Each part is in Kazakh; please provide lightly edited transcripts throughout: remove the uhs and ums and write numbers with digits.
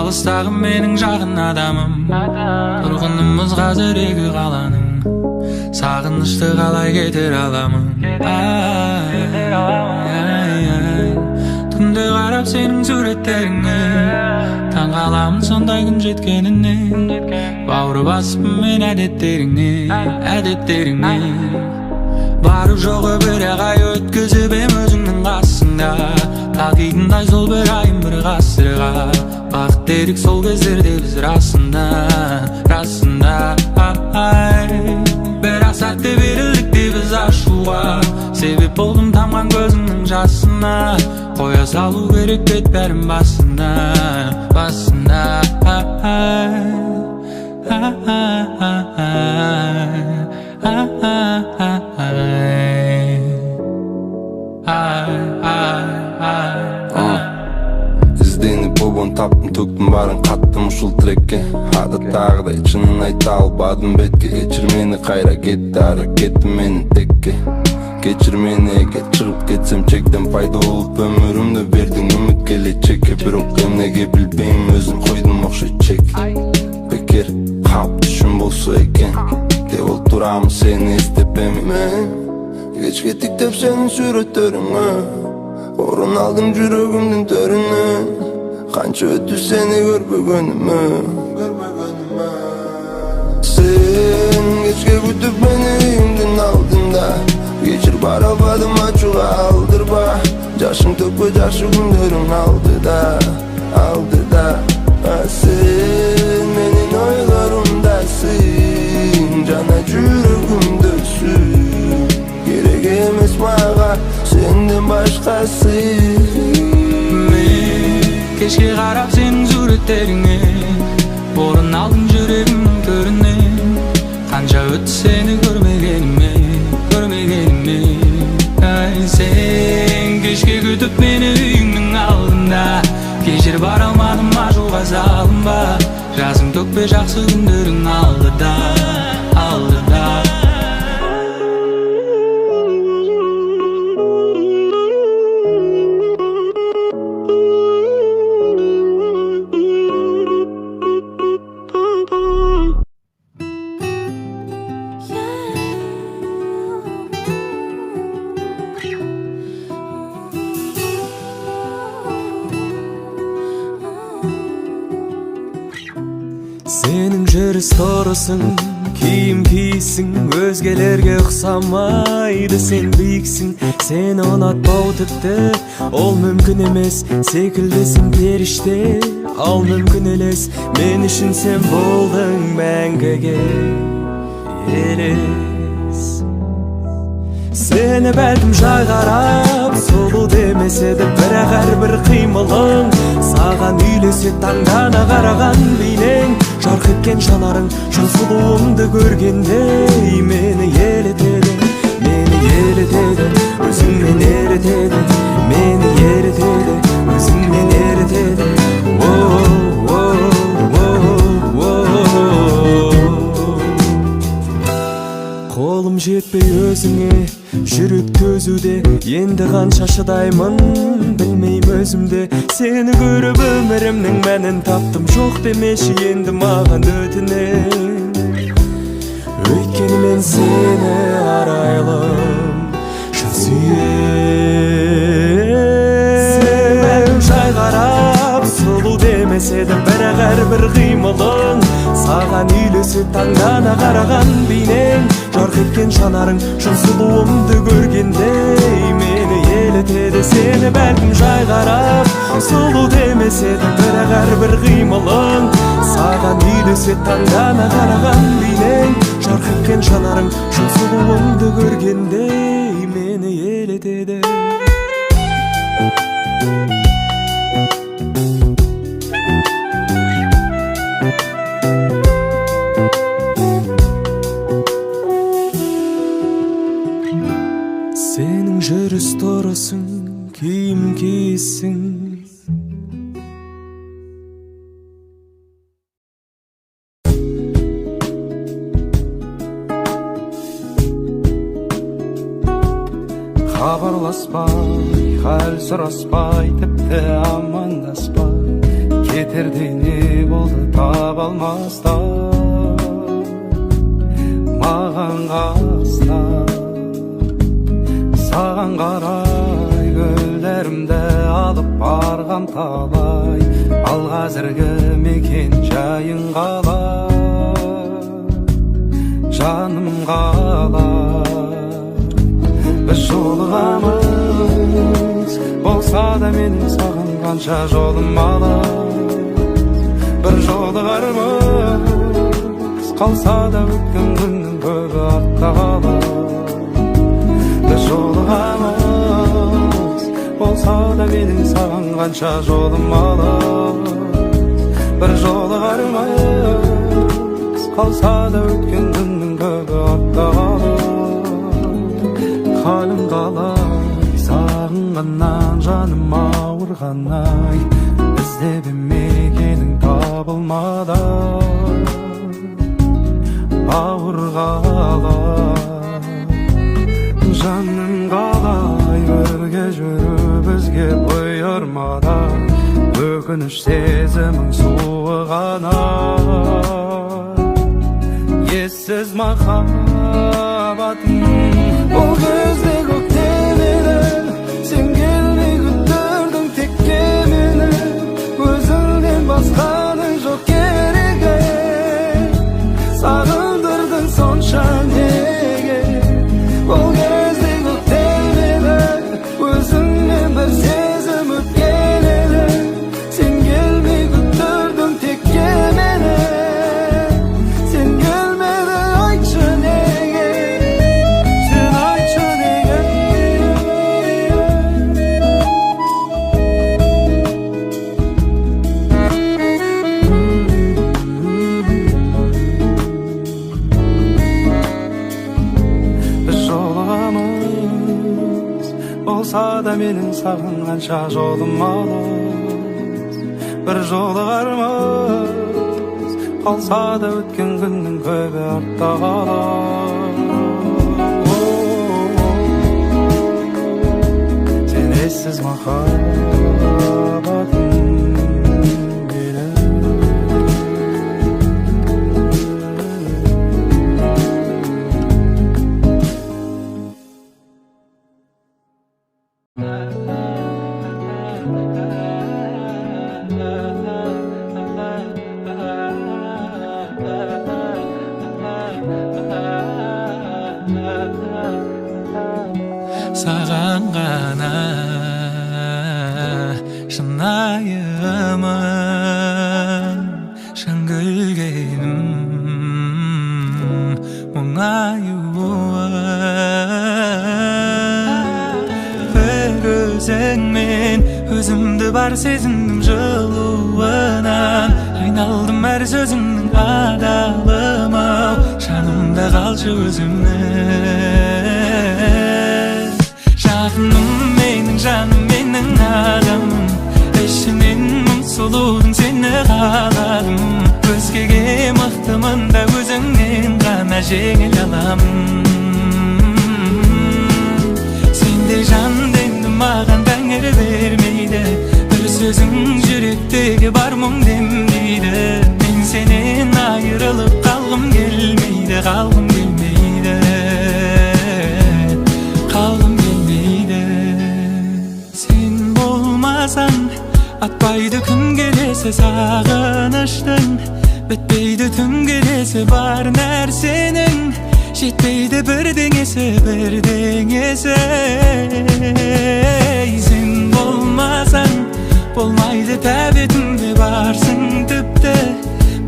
алыстағы менің жақын адамым. Тұрғынымыз қазір екі қаланың, сағынышты қалай кетер аламын. Түнде қарап сенің суреттеріңе, таң қаламын сондай күн жеткеніне. Бауыр басыппын мен әдеттеріңе. Бару жоғы бір ай өткізіп ем өзіңнің қасыңда. Тағидындай сол бір айым бір ғасырға. Бақыт дедік сол кездерде біз расында. Бірақ сәтте берілдік те біз ашуға. Себеп болдым тамған көзіңнің жасына. Қоя салу керек бет бәрін басында. Ізденіп обон таптым, төктім барын қаттым ұшыл трекке. Адаттағыдай шынын айта албадым бетке. Кешір мені қайра кетті ары кетті мені текке. Кешір мені егер шығып кетсем чектен пайда болып өмірімді бердің үміт келечекке. Бірақ емнеге білбеймін өзім қойдым оқшай чек. Бекер қап түшім болса екен деп ол тұрамын сені естеп мен. Кеш кеттік деп сенің суреттеріңе, орын алдым жүрегімнің төріне. Қанша өтті сені көрбегеніме. Сен кешке күтіп мені үйіңдің алдында. Кешір бара албадым ачуға алдырба. Жашың төкпе жашы күндерің алдыда. Сен менің ойларымдасың, жана жүрегімдесің. Керек емес маға сенден башқасы. Кешке қарап сенің суреттеріңе, орын алдым жүрегімнің төрінен. Қанша өтті сені көрмегеніме. Сен кешке күтіп мені үйіңнің алдында. Кешір бара алмадым ажуға салынба. Жазың төкпе жақсы күндерің алдыда. Сенің жүріс тұрысың, киім кисің, өзгелерге ұқсамайды сен биіксің. Сені ұнатпау тіпті ол мүмкін емес, секілдесің періште, ал мүмкін елес. Мен үшін сен болдың мәңгіге елес. Сені бәлкім жай қарап сұлу демеседі, бірақ әрбір қимылың саған үйлесе. Таңдана қараған бейнең, жарқ еткен жанарың, шын сұлуыңды көргенде мені елетеді, өзіңмен еретеді, мені еретеді, өзіңмен еретеді. Қолым жетпей өзіңе жүрек төзуде, енді қанша шыдаймын білмеймін өзімде. Сені көріп өмірімнің мәнін таптым, жоқ демеші енді маған өтінем. Өйткені мен сені арайлым, шын сүйем. Жай қарап сұлу демеседі, бірақ әрбір қимылың саған үйлесе. Таңдана қараған бейнең, жарқ еткен жанарың, шын сұлуымды көргенде мені елетеді. Сені бәлкім жай қарап сұлу демеседі, бірақ әрбір қимылың саған үйлесе. Таңдана қараған бейнең, жарқ еткен жанарың, шын сұлуымды көргенде мені елетеді. Сенің жүріс тұрысың, киім кисің. Хабарласпай, хәл сұраспай, тіпті амандаспай кетердей не болды таба алмаста маған қалса саған қарай гүлдерімді алып барғам талай ал қазіргі мекен жайың қалай жаным қалай біз жолығамыз болса да менің саған қанша жолым алыс бір жолығармыз қалса да өткен күннің көбі артта қалар біз жолығамыз болса да менің саған қанша жолым алыс бір жолығармыз қалса да өткен күннің көбі артта қалар халім қалай сағынғаннан жаным ауырғандай іздеп мекенің табылмады ауыр қалай жаным қалай бірге жүру бізге бұйырмады өкініш сезімің суығаны ессіз махаббатым бұл кезде көктем еді сен келмей күттірдің текке мені өзіңнен басқаның жоқ керегі сағындырдың сонша неге бұл кезде көктем еді өзіңмен бір сезім өткен еді сен келмей күттірдің текке мені сен келмеді айтшы неге сен айтшы неге біз жолығамыз болса да менің саған қанша жолым алыс бір жолығармыз қалса да өткен күннің көбі артта қалар сен ессіз махаббатым саған ғана шынайымын шын күлгенім мұңаюым бір өзіңмен өзімді бар сезіндім жылуынан айналдым әр сөзіңнің адалым ау жанымда қалшы өзімнің жаным менің жаным менің адамым ішінен мың сұлудың сені қаладым өзгеге мықтымын да өзіңнен ғана жеңіл аламын сендей жанды енді маған тәңір бермейді бір сөзің жүректегі бар мұң демдейді мен сенен айырылып қалғым келмейді қалғым келмейді қалғым келмейді сен болмасаң атпайды күн келесі сағыныштың бітпейді түн келесі бар нәрсенің жетпейді бірдеңесі сен болмасаң болмайды тәбетімде барсың тіпті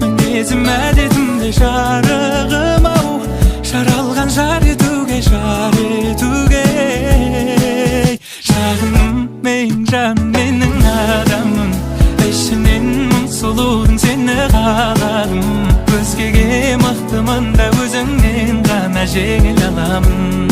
мінезім әдетімде жарығым ау жаралған жар етуге жаным менің адамым ішінен мың сұлудың сені қаладым өзгеге мықтымын да өзіңнен ғана жеңіл аламын